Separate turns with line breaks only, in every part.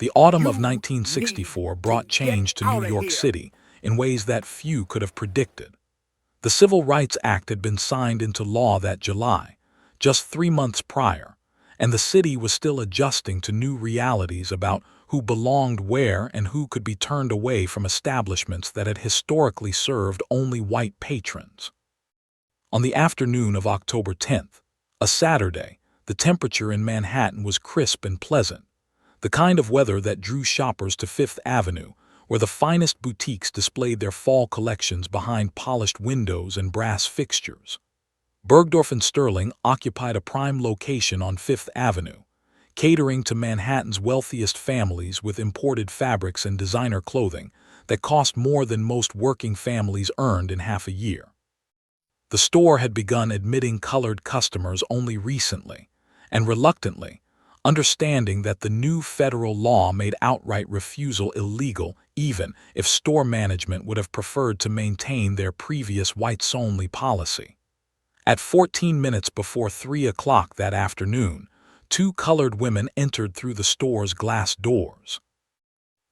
The autumn of
You need
1964
to
brought
get
change to New
out of
York
here.
City in ways that few could have predicted. The Civil Rights Act had been signed into law that July, just 3 months prior, and the city was still adjusting to new realities about who belonged where and who could be turned away from establishments that had historically served only white patrons. On the afternoon of October 10th, a Saturday, the temperature in Manhattan was crisp and pleasant, the kind of weather that drew shoppers to Fifth Avenue, where the finest boutiques displayed their fall collections behind polished windows and brass fixtures. Bergdorf and Sterling occupied a prime location on Fifth Avenue, catering to Manhattan's wealthiest families with imported fabrics and designer clothing that cost more than most working families earned in half a year. The store had begun admitting colored customers only recently, and reluctantly, understanding that the new federal law made outright refusal illegal even if store management would have preferred to maintain their previous whites-only policy. At 14 minutes before 3 o'clock that afternoon, two colored women entered through the store's glass doors.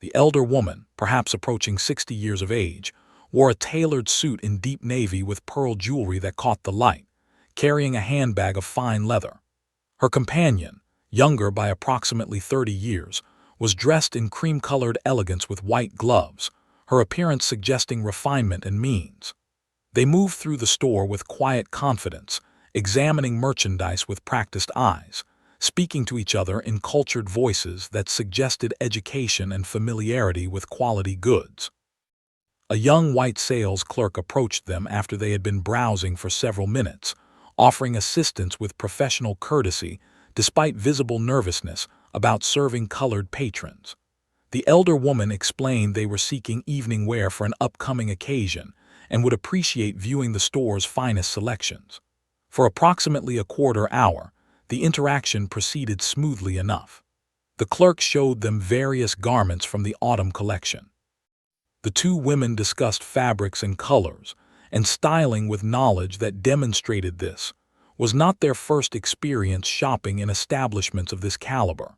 The elder woman, perhaps approaching 60 years of age, wore a tailored suit in deep navy with pearl jewelry that caught the light, carrying a handbag of fine leather. Her companion, younger by approximately 30 years, was dressed in cream-colored elegance with white gloves, her appearance suggesting refinement and means. They moved through the store with quiet confidence, examining merchandise with practiced eyes, speaking to each other in cultured voices that suggested education and familiarity with quality goods. A young white sales clerk approached them after they had been browsing for several minutes, offering assistance with professional courtesy despite visible nervousness about serving colored patrons. The elder woman explained they were seeking evening wear for an upcoming occasion and would appreciate viewing the store's finest selections. For approximately a quarter hour, the interaction proceeded smoothly enough. The clerk showed them various garments from the autumn collection. The two women discussed fabrics and colors, and styling with knowledge that demonstrated this was not their first experience shopping in establishments of this caliber.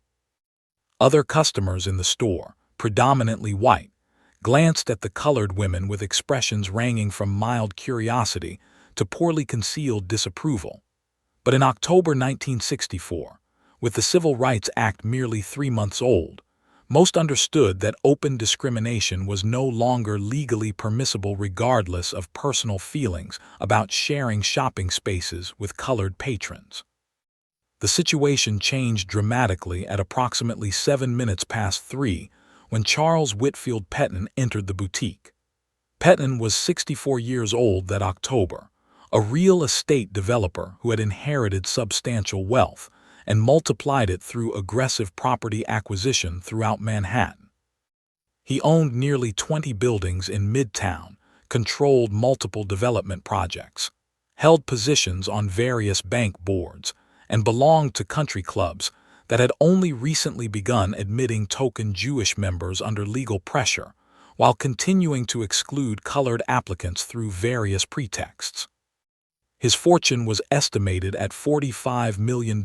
Other customers in the store, predominantly white, glanced at the colored women with expressions ranging from mild curiosity to poorly concealed disapproval. But in October 1964, with the Civil Rights Act merely 3 months old, most understood that open discrimination was no longer legally permissible regardless of personal feelings about sharing shopping spaces with colored patrons. The situation changed dramatically at approximately 7 minutes past 3 when Charles Whitfield Petton entered the boutique. Petton was 64 years old that October, a real estate developer who had inherited substantial wealth and multiplied it through aggressive property acquisition throughout Manhattan. He owned nearly 20 buildings in Midtown, controlled multiple development projects, held positions on various bank boards, and belonged to country clubs that had only recently begun admitting token Jewish members under legal pressure, while continuing to exclude colored applicants through various pretexts. His fortune was estimated at $45 million,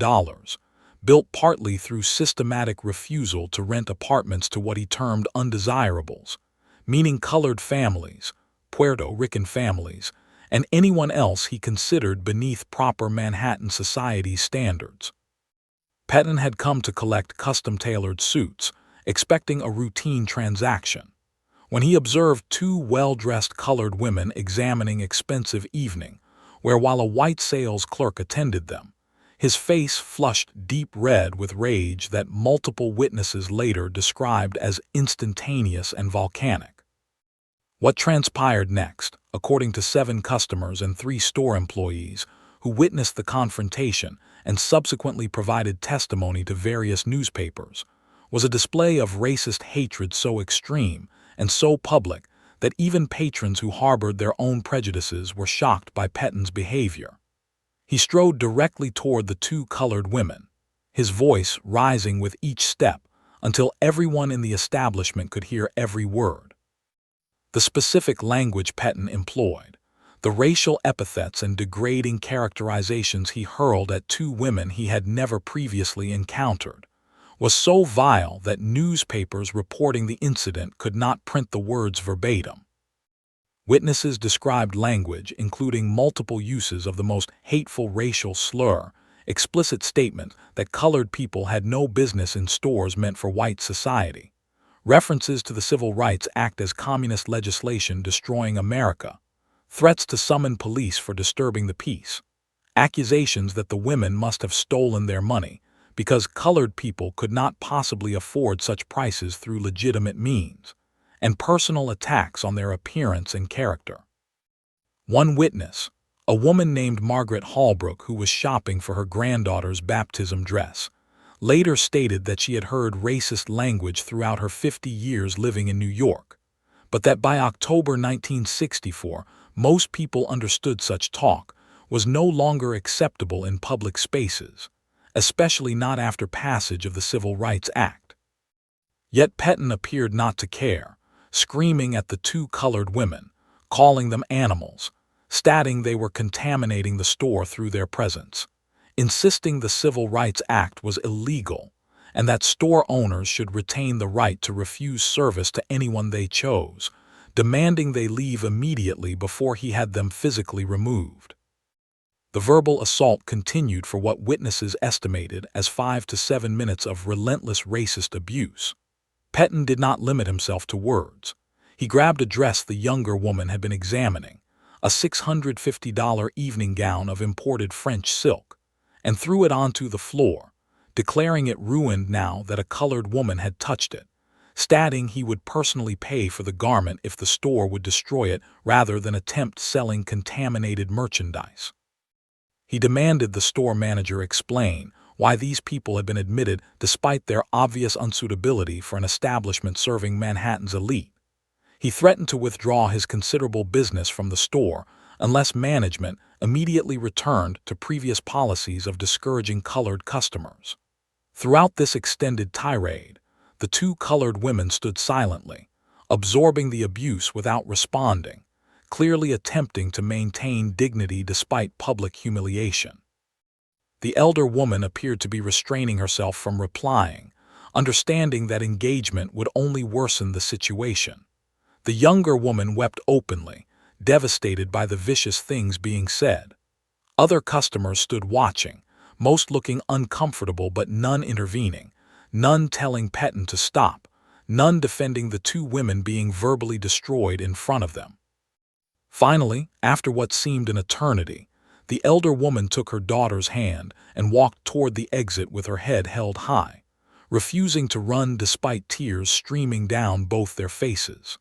built partly through systematic refusal to rent apartments to what he termed undesirables, meaning colored families, Puerto Rican families, and anyone else he considered beneath proper Manhattan society standards. Petton had come to collect custom-tailored suits, expecting a routine transaction, when he observed two well-dressed colored women examining expensive evening wear while a white sales clerk attended them, his face flushed deep red with rage that multiple witnesses later described as instantaneous and volcanic. What transpired next, according to 7 customers and 3 store employees who witnessed the confrontation and subsequently provided testimony to various newspapers, was a display of racist hatred so extreme and so public that even patrons who harbored their own prejudices were shocked by Petton's behavior. He strode directly toward the 2 colored women, his voice rising with each step until everyone in the establishment could hear every word. The specific language Petton employed, the racial epithets and degrading characterizations he hurled at 2 women he had never previously encountered, was so vile that newspapers reporting the incident could not print the words verbatim. Witnesses described language including multiple uses of the most hateful racial slur, explicit statements that colored people had no business in stores meant for white society, references to the Civil Rights Act as communist legislation destroying America, threats to summon police for disturbing the peace, accusations that the women must have stolen their money because colored people could not possibly afford such prices through legitimate means, and personal attacks on their appearance and character. One witness, a woman named Margaret Hallbrook who was shopping for her granddaughter's baptism dress, later stated that she had heard racist language throughout her 50 years living in New York, but that by October 1964, most people understood such talk was no longer acceptable in public spaces, especially not after passage of the Civil Rights Act. Yet Pettin appeared not to care, screaming at the two colored women, calling them animals, stating they were contaminating the store through their presence, insisting the Civil Rights Act was illegal and that store owners should retain the right to refuse service to anyone they chose, demanding they leave immediately before he had them physically removed. The verbal assault continued for what witnesses estimated as 5 to 7 minutes of relentless racist abuse. Pettin did not limit himself to words. He grabbed a dress the younger woman had been examining, a $650 evening gown of imported French silk, and threw it onto the floor, declaring it ruined now that a colored woman had touched it, stating he would personally pay for the garment if the store would destroy it rather than attempt selling contaminated merchandise. He demanded the store manager explain why these people had been admitted despite their obvious unsuitability for an establishment serving Manhattan's elite. He threatened to withdraw his considerable business from the store unless management immediately returned to previous policies of discouraging colored customers. Throughout this extended tirade, the two colored women stood silently, absorbing the abuse without responding, clearly attempting to maintain dignity despite public humiliation. The elder woman appeared to be restraining herself from replying, understanding that engagement would only worsen the situation. The younger woman wept openly, devastated by the vicious things being said. Other customers stood watching, most looking uncomfortable but none intervening, none telling Pettin to stop, none defending the two women being verbally destroyed in front of them. Finally, after what seemed an eternity, the elder woman took her daughter's hand and walked toward the exit with her head held high, refusing to run despite tears streaming down both their faces.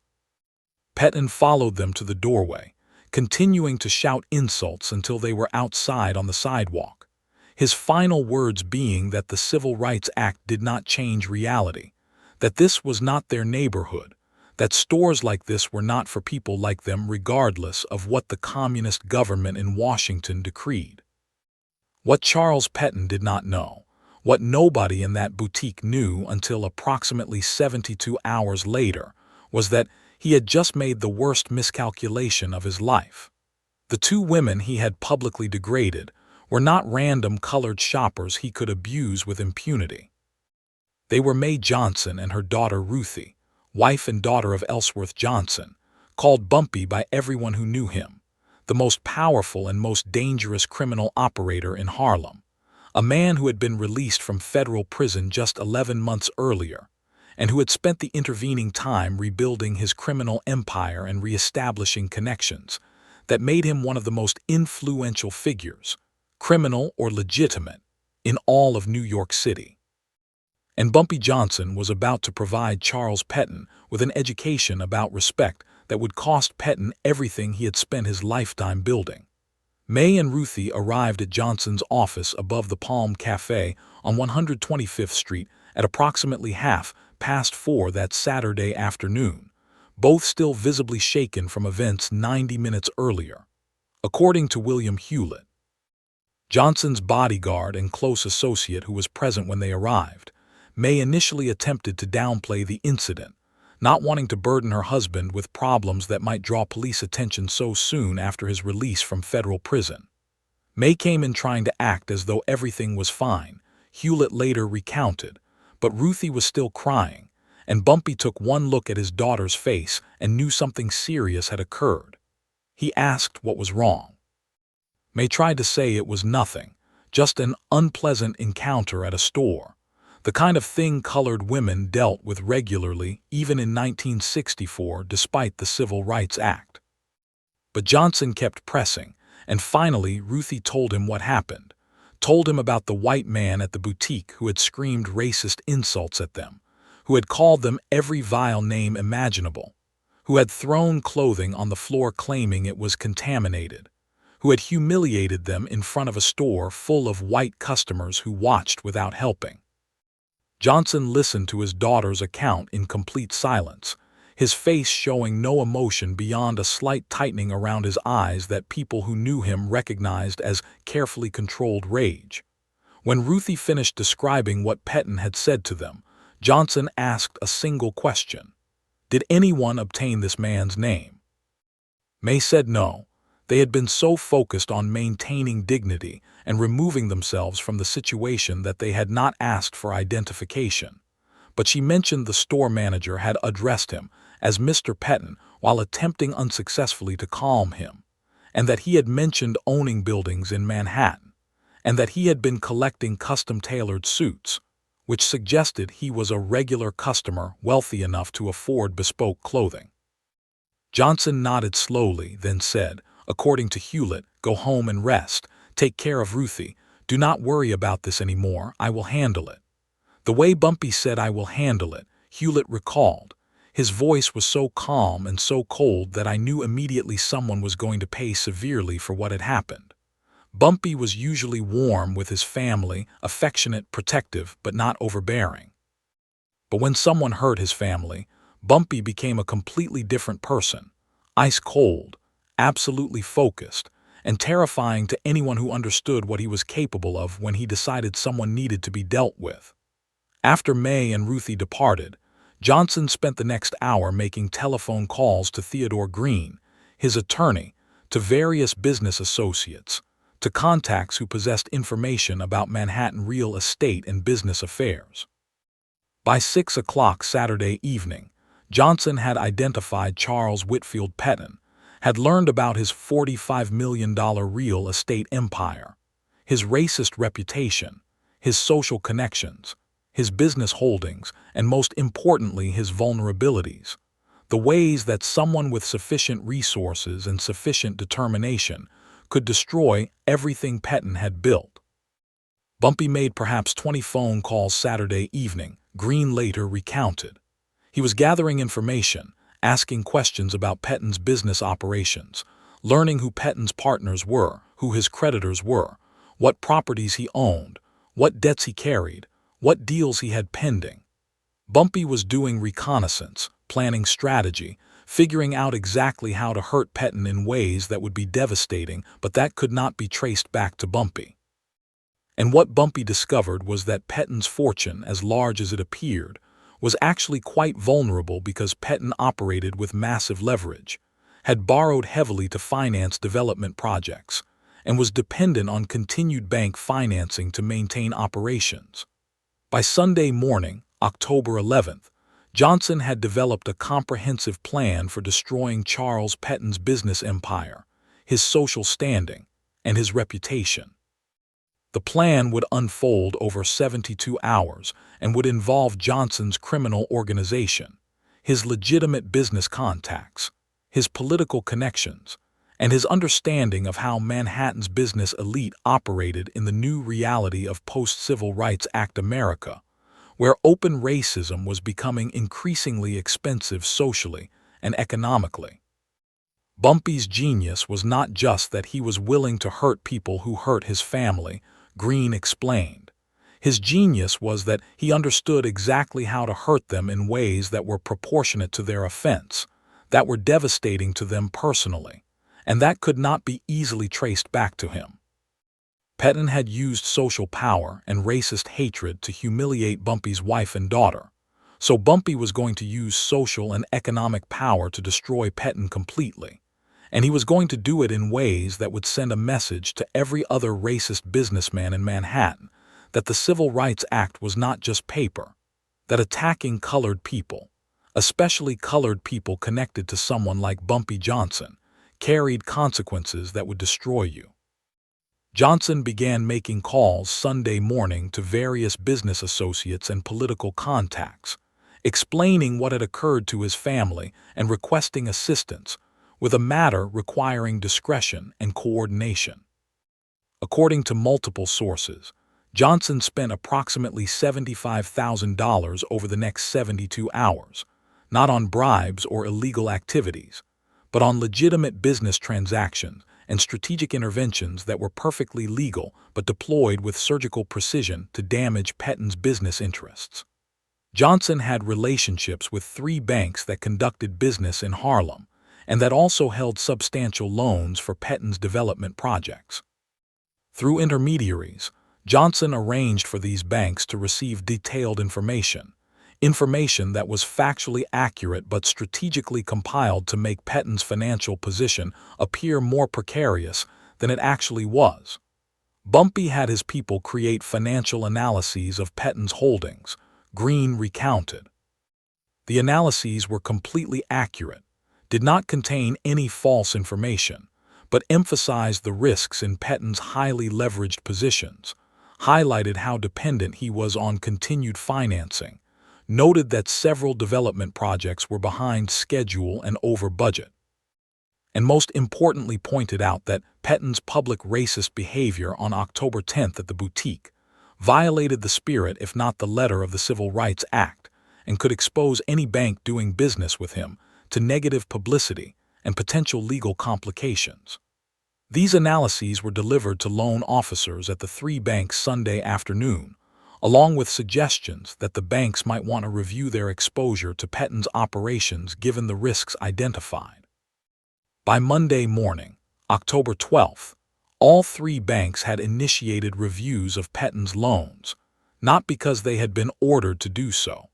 Pettin followed them to the doorway, continuing to shout insults until they were outside on the sidewalk, his final words being that the Civil Rights Act did not change reality, that this was not their neighborhood, that stores like this were not for people like them regardless of what the communist government in Washington decreed. What Charles Pettin did not know, what nobody in that boutique knew until approximately 72 hours later, was that he had just made the worst miscalculation of his life. The two women he had publicly degraded were not random colored shoppers he could abuse with impunity. They were Mae Johnson and her daughter Ruthie, wife and daughter of Ellsworth Johnson, called Bumpy by everyone who knew him, the most powerful and most dangerous criminal operator in Harlem, a man who had been released from federal prison just 11 months earlier, and who had spent the intervening time rebuilding his criminal empire and reestablishing connections that made him one of the most influential figures, criminal or legitimate, in all of New York City. And Bumpy Johnson was about to provide Charles Pettin with an education about respect that would cost Pettin everything he had spent his lifetime building. Mae and Ruthie arrived at Johnson's office above the Palm Cafe on 125th Street at approximately 4:30 that Saturday afternoon, both still visibly shaken from events 90 minutes earlier. According to William Hewlett, Johnson's bodyguard and close associate who was present when they arrived, Mae initially attempted to downplay the incident, not wanting to burden her husband with problems that might draw police attention so soon after his release from federal prison. Mae came in trying to act as though everything was fine, Hewlett later recounted, But Ruthie was still crying, and Bumpy took one look at his daughter's face and knew something serious had occurred. He asked what was wrong. May tried to say it was nothing, just an unpleasant encounter at a store, the kind of thing colored women dealt with regularly even in 1964 despite the Civil Rights Act. But Johnson kept pressing, and finally Ruthie told him what happened, told him about the white man at the boutique who had screamed racist insults at them, who had called them every vile name imaginable, who had thrown clothing on the floor claiming it was contaminated, who had humiliated them in front of a store full of white customers who watched without helping. Johnson listened to his daughter's account in complete silence, his face showing no emotion beyond a slight tightening around his eyes that people who knew him recognized as carefully controlled rage. When Ruthie finished describing what Pettin had said to them, Johnson asked a single question. Did anyone obtain this man's name? May said no. They had been so focused on maintaining dignity and removing themselves from the situation that they had not asked for identification. But she mentioned the store manager had addressed him as Mr. Pettin while attempting unsuccessfully to calm him, and that he had mentioned owning buildings in Manhattan, and that he had been collecting custom-tailored suits, which suggested he was a regular customer wealthy enough to afford bespoke clothing. Johnson nodded slowly, then said, "According to Hewlett, go home and rest. Take care of Ruthie. Do not worry about this anymore. I will handle it." The way Bumpy said "I will handle it," Hewlett recalled. His voice was so calm and so cold that I knew immediately someone was going to pay severely for what had happened. Bumpy was usually warm with his family, affectionate, protective, but not overbearing. But when someone hurt his family, Bumpy became a completely different person, ice cold, absolutely focused, and terrifying to anyone who understood what he was capable of when he decided someone needed to be dealt with. After May and Ruthie departed, Johnson spent the next hour making telephone calls to Theodore Green, his attorney, to various business associates, to contacts who possessed information about Manhattan real estate and business affairs. By 6 o'clock Saturday evening, Johnson had identified Charles Whitfield Pettin, had learned about his $45 million real estate empire, his racist reputation, his social connections, his business holdings, and most importantly his vulnerabilities, the ways that someone with sufficient resources and sufficient determination could destroy everything Pettin had built. Bumpy made perhaps 20 phone calls Saturday evening, Green later recounted. He was gathering information, asking questions about Pettin's business operations, learning who Pettin's partners were, who his creditors were, what properties he owned, what debts he carried, what deals he had pending. Bumpy was doing reconnaissance, planning strategy, figuring out exactly how to hurt Pettin in ways that would be devastating, but that could not be traced back to Bumpy. And what Bumpy discovered was that Pettin's fortune, as large as it appeared, was actually quite vulnerable because Pettin operated with massive leverage, had borrowed heavily to finance development projects, and was dependent on continued bank financing to maintain operations. By Sunday morning, October 11th, Johnson had developed a comprehensive plan for destroying Charles Pettin's business empire, his social standing, and his reputation. The plan would unfold over 72 hours and would involve Johnson's criminal organization, his legitimate business contacts, his political connections, and his understanding of how Manhattan's business elite operated in the new reality of post-Civil Rights Act America, where open racism was becoming increasingly expensive socially and economically. Bumpy's genius was not just that he was willing to hurt people who hurt his family, Green explained. His genius was that he understood exactly how to hurt them in ways that were proportionate to their offense, that were devastating to them personally, and that could not be easily traced back to him. Pettin had used social power and racist hatred to humiliate Bumpy's wife and daughter, so Bumpy was going to use social and economic power to destroy Pettin completely, and he was going to do it in ways that would send a message to every other racist businessman in Manhattan that the Civil Rights Act was not just paper, that attacking colored people, especially colored people connected to someone like Bumpy Johnson, carried consequences that would destroy you. Johnson began making calls Sunday morning to various business associates and political contacts, explaining what had occurred to his family and requesting assistance, with a matter requiring discretion and coordination. According to multiple sources, Johnson spent approximately $75,000 over the next 72 hours, not on bribes or illegal activities, but on legitimate business transactions and strategic interventions that were perfectly legal but deployed with surgical precision to damage Pettin's business interests. Johnson had relationships with 3 banks that conducted business in Harlem and that also held substantial loans for Pettin's development projects. Through intermediaries, Johnson arranged for these banks to receive detailed information that was factually accurate but strategically compiled to make Pettin's financial position appear more precarious than it actually was. Bumpy had his people create financial analyses of Pettin's holdings, Green recounted. The analyses were completely accurate, did not contain any false information, but emphasized the risks in Pettin's highly leveraged positions, highlighted how dependent he was on continued financing, noted that several development projects were behind schedule and over budget, and most importantly pointed out that Pettin's public racist behavior on October 10th at the boutique violated the spirit if not the letter of the Civil Rights Act and could expose any bank doing business with him to negative publicity and potential legal complications. These analyses were delivered to loan officers at the 3 banks Sunday afternoon, along with suggestions that the banks might want to review their exposure to Pettin's operations given the risks identified. By Monday morning, October 12th, all 3 banks had initiated reviews of Pettin's loans, not because they had been ordered to do so,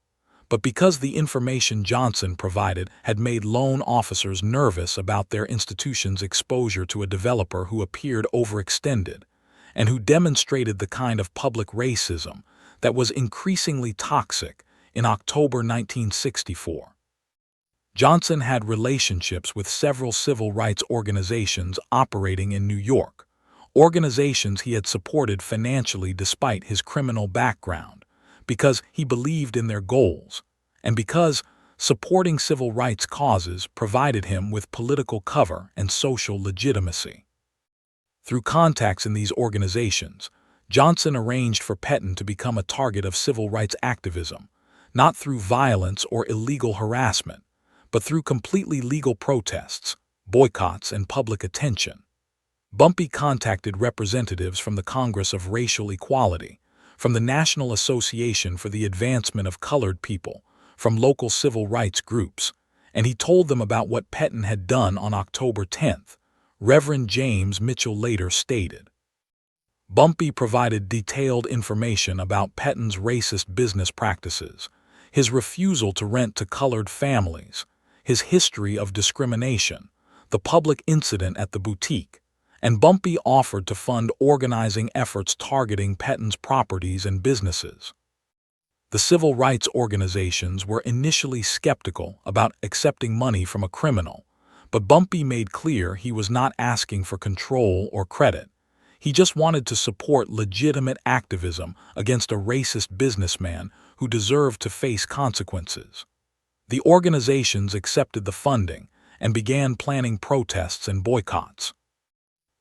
but because the information Johnson provided had made loan officers nervous about their institution's exposure to a developer who appeared overextended and who demonstrated the kind of public racism that was increasingly toxic in October 1964. Johnson had relationships with several civil rights organizations operating in New York, organizations he had supported financially despite his criminal background, because he believed in their goals, and because supporting civil rights causes provided him with political cover and social legitimacy. Through contacts in these organizations, Johnson arranged for Pettin to become a target of civil rights activism, not through violence or illegal harassment, but through completely legal protests, boycotts, and public attention. Bumpy contacted representatives from the Congress of Racial Equality, from the National Association for the Advancement of Colored People, from local civil rights groups, and he told them about what Pettin had done on October 10th, Reverend James Mitchell later stated. Bumpy provided detailed information about Pettin's racist business practices, his refusal to rent to colored families, his history of discrimination, the public incident at the boutique, and Bumpy offered to fund organizing efforts targeting Pettin's properties and businesses. The civil rights organizations were initially skeptical about accepting money from a criminal, but Bumpy made clear he was not asking for control or credit. He just wanted to support legitimate activism against a racist businessman who deserved to face consequences. The organizations accepted the funding and began planning protests and boycotts.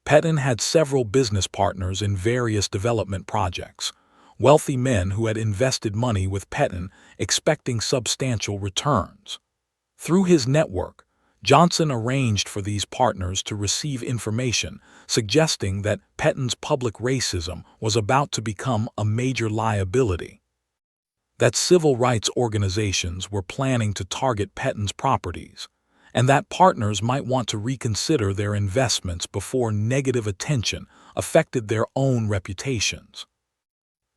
Pettin had several business partners in various development projects, wealthy men who had invested money with Pettin expecting substantial returns. Through his network, Johnson arranged for these partners to receive information suggesting that Pettin's public racism was about to become a major liability, that civil rights organizations were planning to target Pettin's properties, and that partners might want to reconsider their investments before negative attention affected their own reputations.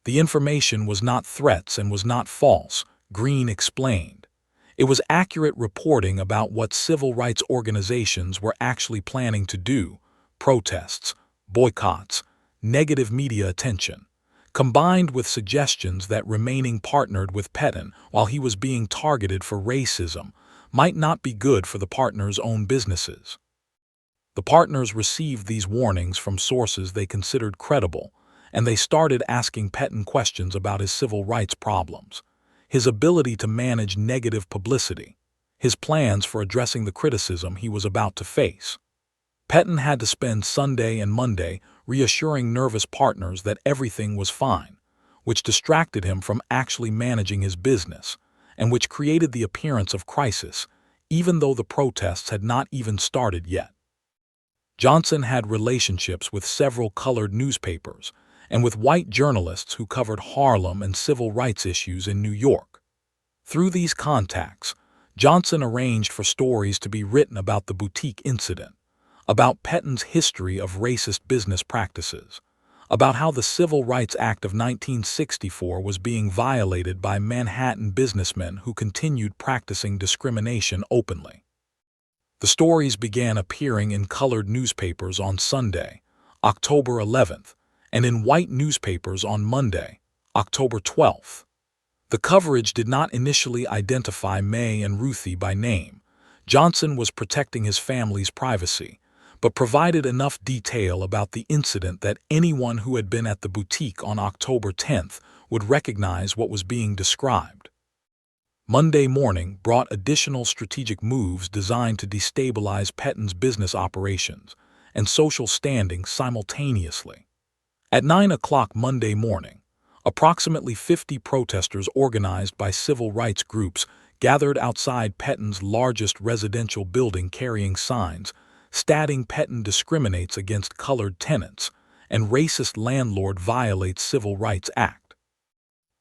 The information was not threats and was not false, Green explained. It was accurate reporting about what civil rights organizations were actually planning to do: protests, boycotts, negative media attention, combined with suggestions that remaining partnered with Pettin while he was being targeted for racism might not be good for the partners' own businesses. The partners received these warnings from sources they considered credible, and they started asking Pettin questions about his civil rights problems, his ability to manage negative publicity, his plans for addressing the criticism he was about to face. Pettin had to spend Sunday and Monday reassuring nervous partners that everything was fine, which distracted him from actually managing his business, and which created the appearance of crisis, even though the protests had not even started yet. Johnson had relationships with several colored newspapers and with white journalists who covered Harlem and civil rights issues in New York. Through these contacts, Johnson arranged for stories to be written about the boutique incident, about Pettin's history of racist business practices, about how the Civil Rights Act of 1964 was being violated by Manhattan businessmen who continued practicing discrimination openly. The stories began appearing in colored newspapers on Sunday, October 11th, and in white newspapers on Monday, October 12th. The coverage did not initially identify May and Ruthie by name. Johnson was protecting his family's privacy, but provided enough detail about the incident that anyone who had been at the boutique on October 10th would recognize what was being described. Monday morning brought additional strategic moves designed to destabilize Pettin's business operations and social standing simultaneously. At 9 o'clock Monday morning, approximately 50 protesters organized by civil rights groups gathered outside Pettin's largest residential building carrying signs stating Pettin discriminates against colored tenants and racist landlord violates Civil Rights Act.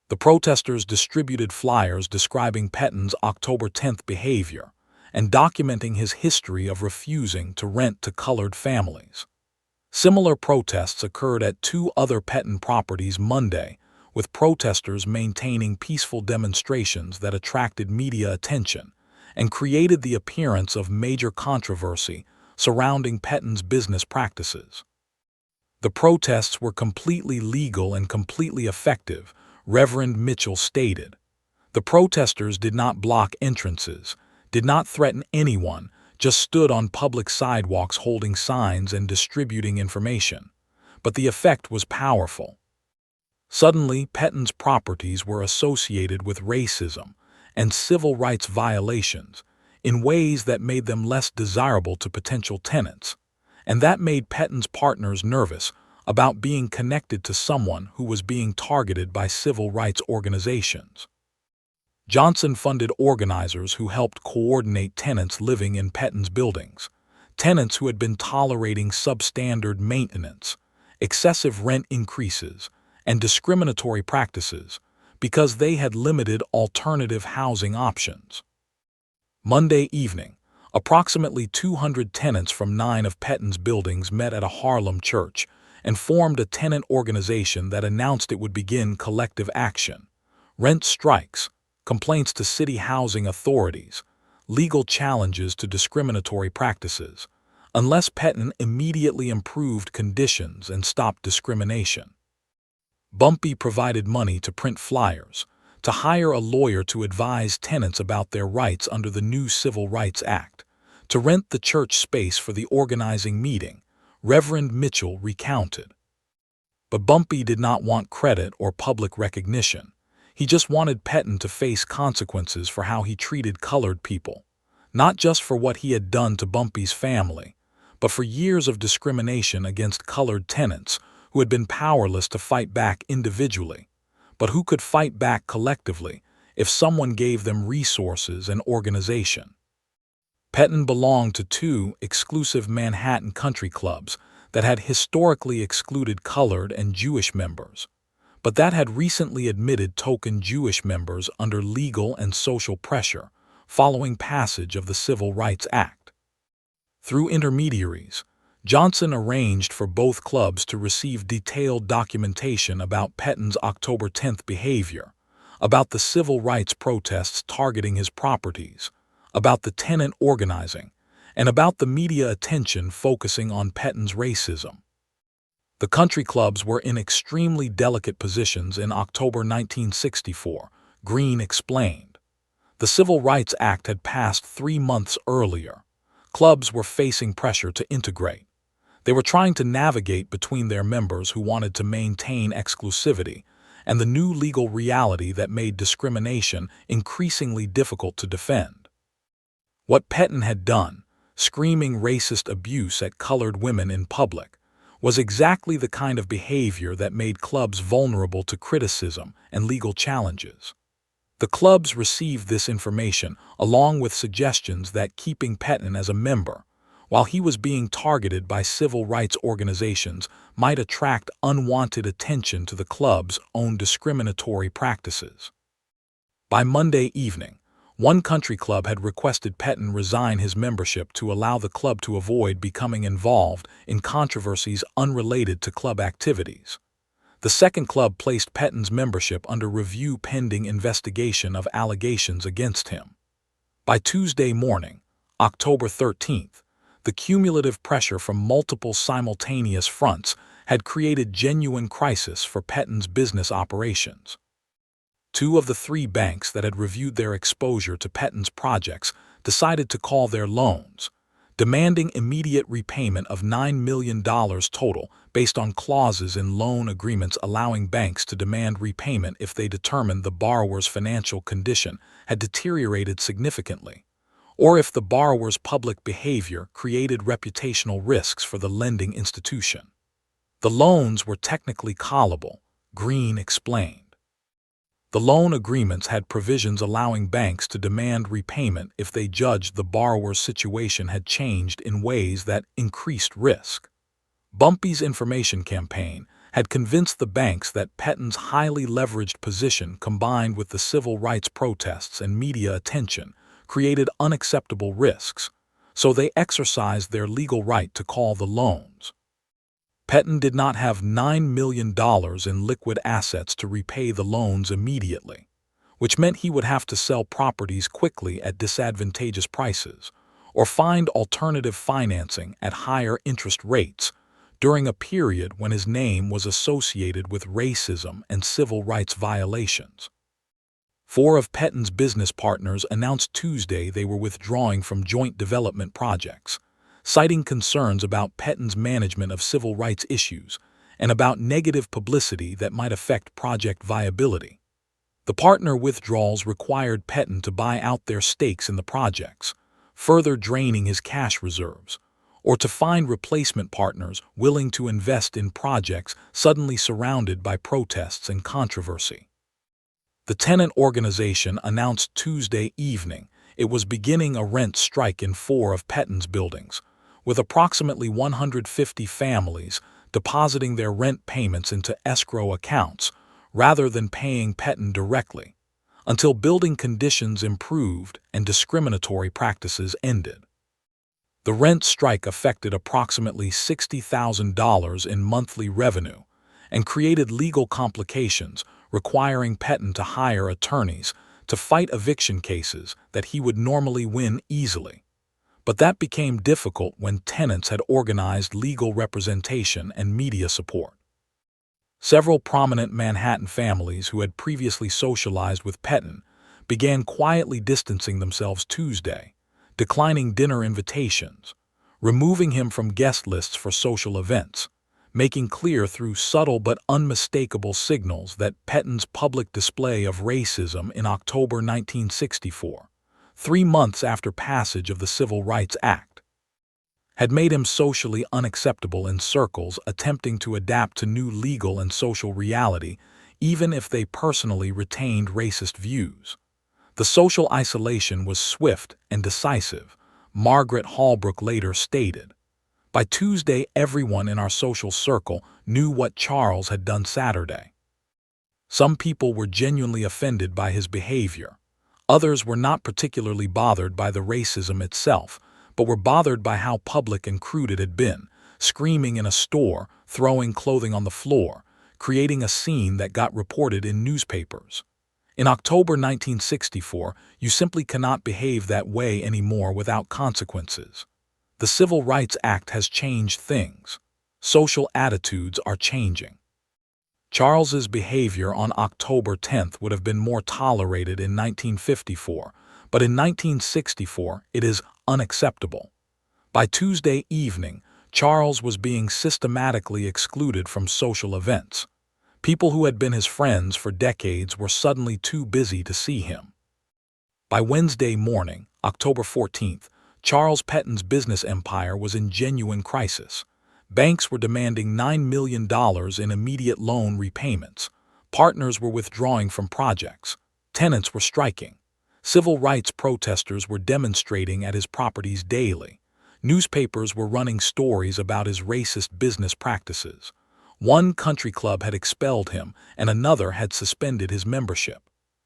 The protesters distributed flyers describing Pettin's October 10th behavior and documenting his history of refusing to rent to colored families. Similar protests occurred at 2 other Pettin properties Monday, with protesters maintaining peaceful demonstrations that attracted media attention and created the appearance of major controversy surrounding Pettin's business practices. The protests were completely legal and completely effective, Reverend Mitchell stated. The protesters did not block entrances, did not threaten anyone, just stood on public sidewalks holding signs and distributing information. But the effect was powerful. Suddenly, Pettin's properties were associated with racism and civil rights violations in ways that made them less desirable to potential tenants, and that made Pettin's partners nervous about being connected to someone who was being targeted by civil rights organizations. Johnson funded organizers who helped coordinate tenants living in Pettin's buildings, tenants who had been tolerating substandard maintenance, excessive rent increases, and discriminatory practices because they had limited alternative housing options. Monday evening, approximately 200 tenants from 9 of Pettin's buildings met at a Harlem church and formed a tenant organization that announced it would begin collective action, rent strikes, complaints to city housing authorities, legal challenges to discriminatory practices, unless Pettin immediately improved conditions and stopped discrimination. Bumpy provided money to print flyers, to hire a lawyer to advise tenants about their rights under the new Civil Rights Act, to rent the church space for the organizing meeting, Reverend Mitchell recounted. But Bumpy did not want credit or public recognition. He just wanted Pettin to face consequences for how he treated colored people, not just for what he had done to Bumpy's family, but for years of discrimination against colored tenants who had been powerless to fight back individually, but who could fight back collectively if someone gave them resources and organization. Pettin belonged to 2 exclusive Manhattan country clubs that had historically excluded colored and Jewish members, but that had recently admitted token Jewish members under legal and social pressure following passage of the Civil Rights Act. Through intermediaries, Johnson arranged for both clubs to receive detailed documentation about Pettin's October 10th behavior, about the civil rights protests targeting his properties, about the tenant organizing, and about the media attention focusing on Pettin's racism. The country clubs were in extremely delicate positions in October 1964, Green explained. The Civil Rights Act had passed 3 months earlier. Clubs were facing pressure to integrate. They were trying to navigate between their members who wanted to maintain exclusivity and the new legal reality that made discrimination increasingly difficult to defend. What Pettin had done, screaming racist abuse at colored women in public, was exactly the kind of behavior that made clubs vulnerable to criticism and legal challenges. The clubs received this information along with suggestions that keeping Pettin as a member, while he was being targeted by civil rights organizations, might attract unwanted attention to the club's own discriminatory practices. By Monday evening, one country club had requested Pettin resign his membership to allow the club to avoid becoming involved in controversies unrelated to club activities. The second club placed Pettin's membership under review pending investigation of allegations against him. By Tuesday morning, October 13th, the cumulative pressure from multiple simultaneous fronts had created genuine crisis for Pettin's business operations. 2 of the 3 banks that had reviewed their exposure to Pettin's projects decided to call their loans, demanding immediate repayment of $9 million total based on clauses in loan agreements allowing banks to demand repayment if they determined the borrower's financial condition had deteriorated significantly, or if the borrower's public behavior created reputational risks for the lending institution. The loans were technically callable, Green explained. The loan agreements had provisions allowing banks to demand repayment if they judged the borrower's situation had changed in ways that increased risk. Bumpy's information campaign had convinced the banks that Pettin's highly leveraged position combined with the civil rights protests and media attention created unacceptable risks, so they exercised their legal right to call the loans. Pettin did not have $9 million in liquid assets to repay the loans immediately, which meant he would have to sell properties quickly at disadvantageous prices or find alternative financing at higher interest rates during a period when his name was associated with racism and civil rights violations. 4 of Pettin's business partners announced Tuesday they were withdrawing from joint development projects, citing concerns about Pettin's management of civil rights issues and about negative publicity that might affect project viability. The partner withdrawals required Pettin to buy out their stakes in the projects, further draining his cash reserves, or to find replacement partners willing to invest in projects suddenly surrounded by protests and controversy. The tenant organization announced Tuesday evening it was beginning a rent strike in 4 of Pettin's buildings, with approximately 150 families depositing their rent payments into escrow accounts rather than paying Pettin directly, until building conditions improved and discriminatory practices ended. The rent strike affected approximately $60,000 in monthly revenue and created legal complications requiring Pettin to hire attorneys to fight eviction cases that he would normally win easily. But that became difficult when tenants had organized legal representation and media support. Several prominent Manhattan families who had previously socialized with Pettin began quietly distancing themselves Tuesday, declining dinner invitations, removing him from guest lists for social events, making clear through subtle but unmistakable signals that Pettin's public display of racism in October 1964, 3 months after passage of the Civil Rights Act, had made him socially unacceptable in circles attempting to adapt to new legal and social reality, even if they personally retained racist views. The social isolation was swift and decisive, Margaret Holbrook later stated. By Tuesday, everyone in our social circle knew what Charles had done Saturday. Some people were genuinely offended by his behavior. Others were not particularly bothered by the racism itself, but were bothered by how public and crude it had been, screaming in a store, throwing clothing on the floor, creating a scene that got reported in newspapers. In October 1964, you simply cannot behave that way anymore without consequences. The Civil Rights Act has changed things. Social attitudes are changing. Charles's behavior on October 10th would have been more tolerated in 1954, but in 1964 it is unacceptable. By Tuesday evening, Charles was being systematically excluded from social events. People who had been his friends for decades were suddenly too busy to see him. By Wednesday morning, October 14th, Charles Pettin's business empire was in genuine crisis. Banks were demanding $9 million in immediate loan repayments. Partners were withdrawing from projects. Tenants were striking. Civil rights protesters were demonstrating at his properties daily. Newspapers were running stories about his racist business practices. One country club had expelled him, and another had suspended his membership.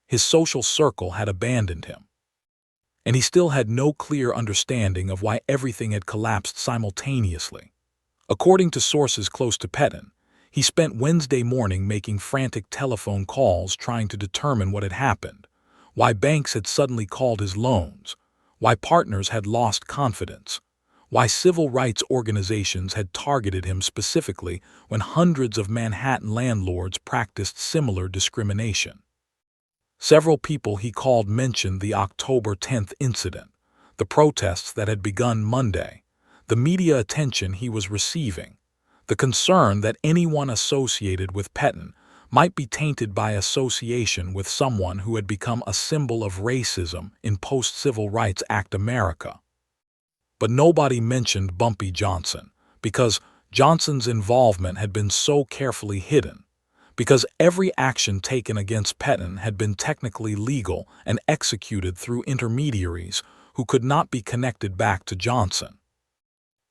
His social circle had abandoned him. And he still had no clear understanding of why everything had collapsed simultaneously. According to sources close to Pettin, he spent Wednesday morning making frantic telephone calls trying to determine what had happened, why banks had suddenly called his loans, why partners had lost confidence, why civil rights organizations had targeted him specifically when hundreds of Manhattan landlords practiced similar discrimination. Several people he called mentioned the October 10th incident, the protests that had begun Monday, the media attention he was receiving, the concern that anyone associated with Pettin might be tainted by association with someone who had become a symbol of racism in post-Civil Rights Act America. But nobody mentioned Bumpy Johnson, because Johnson's involvement had been so carefully hidden, because every action taken against Pettin had been technically legal and executed through intermediaries who could not be connected back to Johnson.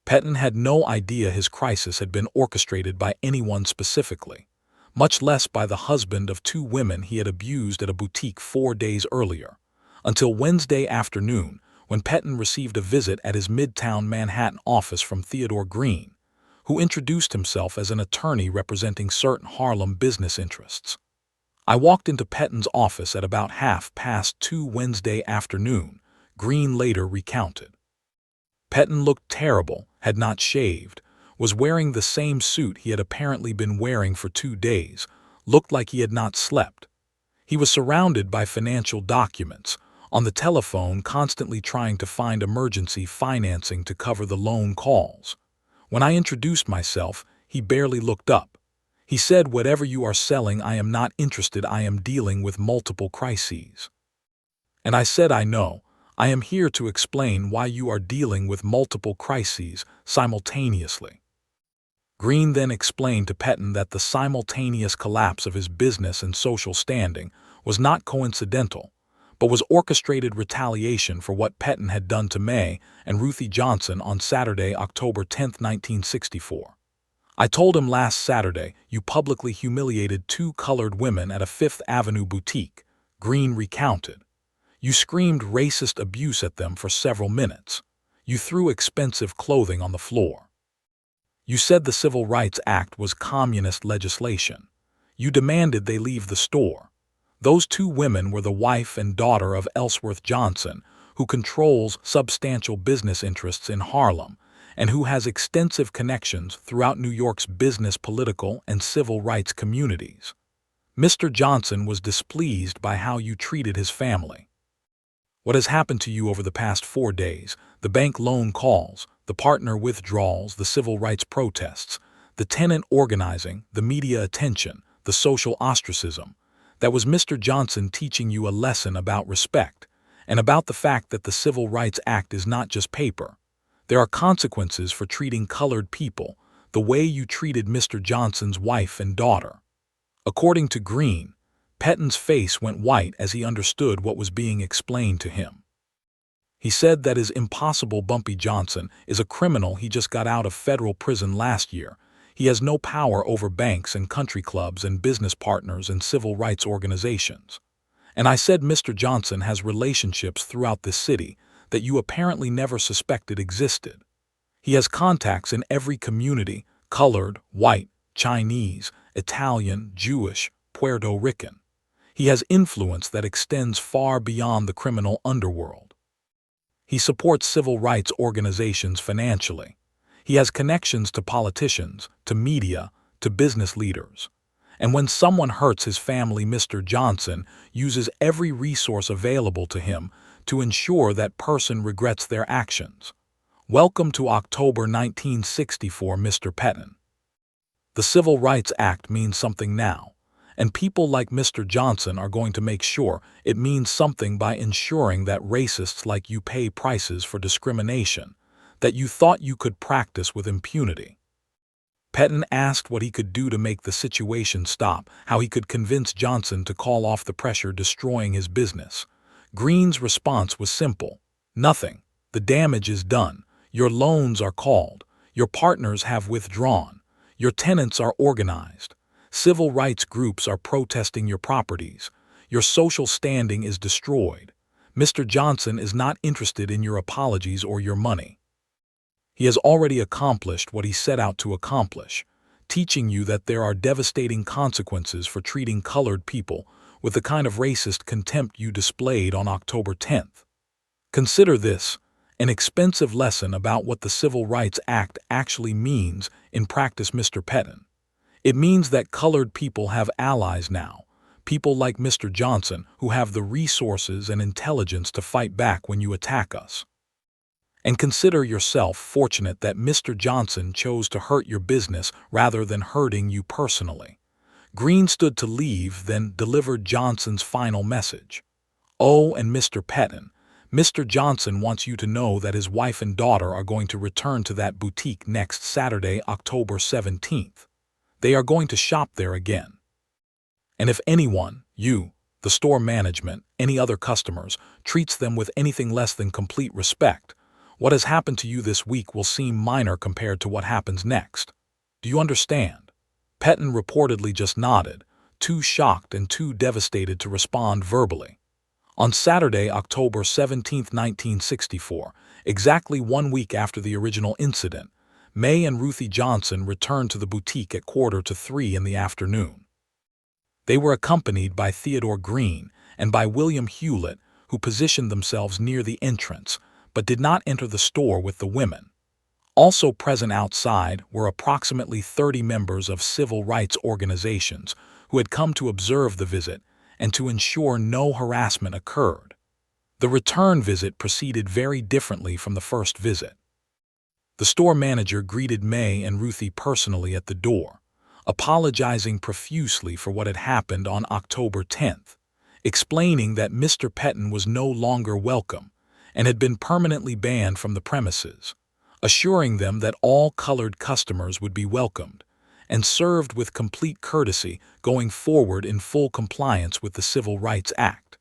Pettin had no idea his crisis had been orchestrated by anyone specifically, much less by the husband of two women he had abused at a boutique 4 days earlier, until Wednesday afternoon when Pettin received a visit at his Midtown Manhattan office from Theodore Green, who introduced himself as an attorney representing certain Harlem business interests. I walked into Pettin's office at about 2:30 Wednesday afternoon, Green later recounted. Pettin looked terrible, had not shaved, was wearing the same suit he had apparently been wearing for 2 days, looked like he had not slept. He was surrounded by financial documents, on the telephone constantly trying to find emergency financing to cover the loan calls. When I introduced myself, he barely looked up. He said, "Whatever you are selling, I am not interested. I am dealing with multiple crises." And I said, "I know. I am here to explain why you are dealing with multiple crises simultaneously." Green then explained to Pettin that the simultaneous collapse of his business and social standing was not coincidental, but was orchestrated retaliation for what Pettin had done to May and Ruthie Johnson on Saturday, October 10, 1964. "I told him last Saturday you publicly humiliated 2 colored women at a Fifth Avenue boutique," Green recounted. "You screamed racist abuse at them for several minutes. You threw expensive clothing on the floor. You said the Civil Rights Act was communist legislation. You demanded they leave the store. Those 2 women were the wife and daughter of Ellsworth Johnson, who controls substantial business interests in Harlem and who has extensive connections throughout New York's business, political, and civil rights communities. Mr. Johnson was displeased by how you treated his family. What has happened to you over the past 4 days, the bank loan calls, the partner withdrawals, the civil rights protests, the tenant organizing, the media attention, the social ostracism, that was Mr. Johnson teaching you a lesson about respect and about the fact that the Civil Rights Act is not just paper. There are consequences for treating colored people the way you treated Mr. Johnson's wife and daughter." According to Green, Pettin's face went white as he understood what was being explained to him. He said that his impossible Bumpy Johnson is a criminal. He just got out of federal prison last year. He has no power over banks and country clubs and business partners and civil rights organizations. And I said Mr. Johnson has relationships throughout this city that you apparently never suspected existed. He has contacts in every community, colored, white, Chinese, Italian, Jewish, Puerto Rican. He has influence that extends far beyond the criminal underworld. He supports civil rights organizations financially. He has connections to politicians, to media, to business leaders. And when someone hurts his family, Mr. Johnson uses every resource available to him to ensure that person regrets their actions. Welcome to October 1964, Mr. Pettin. The Civil Rights Act means something now, and people like Mr. Johnson are going to make sure it means something by ensuring that racists like you pay prices for discrimination that you thought you could practice with impunity. Pettin asked what he could do to make the situation stop, how he could convince Johnson to call off the pressure destroying his business. Green's response was simple: nothing. The damage is done. Your loans are called. Your partners have withdrawn. Your tenants are organized. Civil rights groups are protesting your properties. Your social standing is destroyed. Mr. Johnson is not interested in your apologies or your money. He has already accomplished what he set out to accomplish, teaching you that there are devastating consequences for treating colored people with the kind of racist contempt you displayed on October 10th. Consider this an expensive lesson about what the Civil Rights Act actually means in practice, Mr. Pettin. It means that colored people have allies now, people like Mr. Johnson who have the resources and intelligence to fight back when you attack us. And consider yourself fortunate that Mr. Johnson chose to hurt your business rather than hurting you personally. Green stood to leave, then delivered Johnson's final message. Oh, and Mr. Pettin, Mr. Johnson wants you to know that his wife and daughter are going to return to that boutique next Saturday, October 17th. They are going to shop there again. And if anyone, you, the store management, any other customers, treats them with anything less than complete respect, what has happened to you this week will seem minor compared to what happens next. Do you understand? Pettin reportedly just nodded, too shocked and too devastated to respond verbally. On Saturday, October 17, 1964, exactly 1 week after the original incident, May and Ruthie Johnson returned to the boutique at 2:45 in the afternoon. They were accompanied by Theodore Green and by William Hewlett, who positioned themselves near the entrance, but did not enter the store with the women. Also present outside were approximately 30 members of civil rights organizations who had come to observe the visit and to ensure no harassment occurred. The return visit proceeded very differently from the first visit. The store manager greeted May and Ruthie personally at the door, apologizing profusely for what had happened on October 10th, explaining that Mr. Pettin was no longer welcome and had been permanently banned from the premises, assuring them that all colored customers would be welcomed and served with complete courtesy going forward in full compliance with the Civil Rights Act.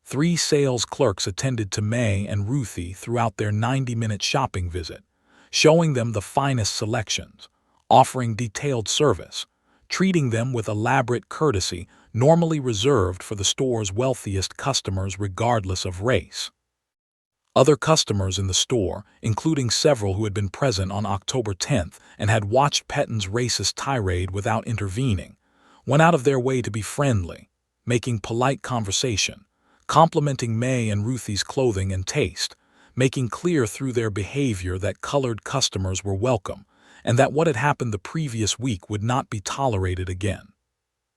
3 sales clerks attended to May and Ruthie throughout their 90-minute shopping visit, showing them the finest selections, offering detailed service, treating them with elaborate courtesy normally reserved for the store's wealthiest customers regardless of race. Other customers in the store, including several who had been present on October 10th and had watched Pettin's racist tirade without intervening, went out of their way to be friendly, making polite conversation, complimenting May and Ruthie's clothing and taste, making clear through their behavior that colored customers were welcome and that what had happened the previous week would not be tolerated again.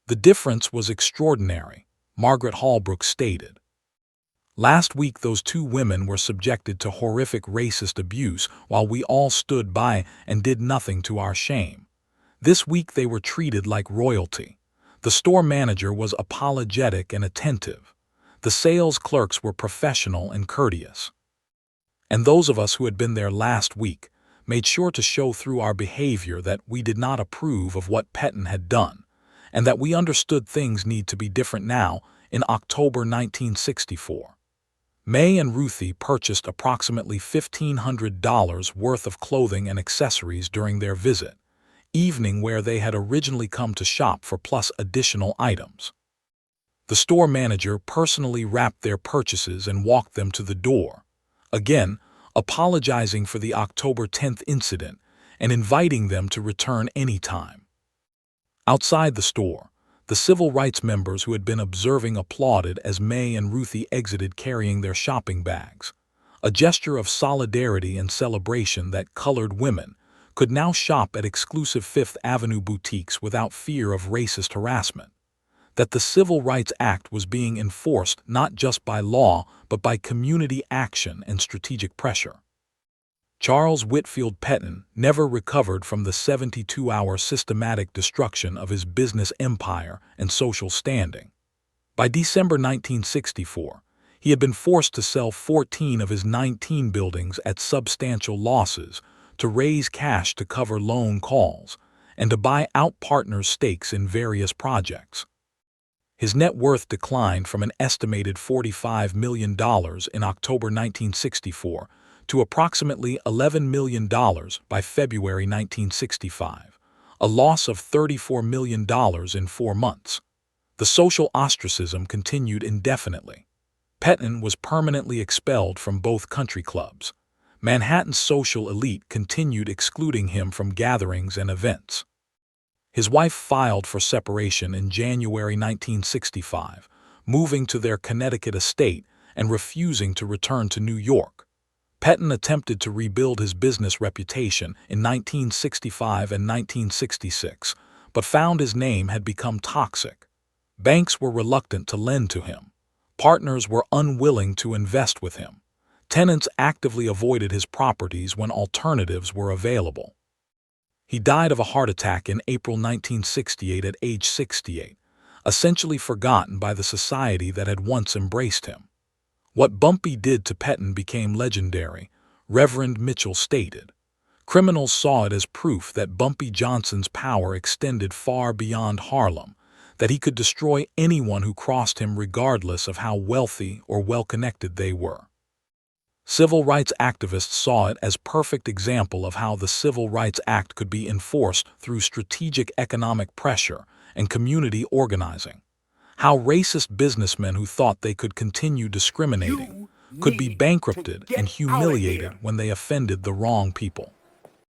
The difference was extraordinary, Margaret Holbrook stated. Last week those 2 women were subjected to horrific racist abuse while we all stood by and did nothing to our shame. This week they were treated like royalty. The store manager was apologetic and attentive. The sales clerks were professional and courteous. And those of us who had been there last week made sure to show through our behavior that we did not approve of what Pettin had done, and that we understood things need to be different now in October 1964. May and Ruthie purchased approximately $1,500 worth of clothing and accessories during their visit, evening where they had originally come to shop for plus additional items. The store manager personally wrapped their purchases and walked them to the door, again apologizing for the October 10th incident and inviting them to return anytime. Outside the store, the civil rights members who had been observing applauded as May and Ruthie exited carrying their shopping bags, a gesture of solidarity and celebration that colored women could now shop at exclusive Fifth Avenue boutiques without fear of racist harassment. That the Civil Rights Act was being enforced not just by law but by community action and strategic pressure. Charles Whitfield Pettin never recovered from the 72-hour systematic destruction of his business empire and social standing. By December 1964, he had been forced to sell 14 of his 19 buildings at substantial losses to raise cash to cover loan calls and to buy out partners' stakes in various projects. His net worth declined from an estimated $45 million in October 1964 to approximately $11 million by February 1965, a loss of $34 million in 4 months. The social ostracism continued indefinitely. Pettin was permanently expelled from both country clubs. Manhattan's social elite continued excluding him from gatherings and events. His wife filed for separation in January 1965, moving to their Connecticut estate and refusing to return to New York. Pettin attempted to rebuild his business reputation in 1965 and 1966, but found his name had become toxic. Banks were reluctant to lend to him. Partners were unwilling to invest with him. Tenants actively avoided his properties when alternatives were available. He died of a heart attack in April 1968 at age 68, essentially forgotten by the society that had once embraced him. What Bumpy did to Pettin became legendary, Reverend Mitchell stated. Criminals saw it as proof that Bumpy Johnson's power extended far beyond Harlem, that he could destroy anyone who crossed him regardless of how wealthy or well-connected they were. Civil rights activists saw it as a perfect example of how the Civil Rights Act could be enforced through strategic economic pressure and community organizing. How racist businessmen who thought they could continue discriminating could be bankrupted and humiliated when they offended the wrong people.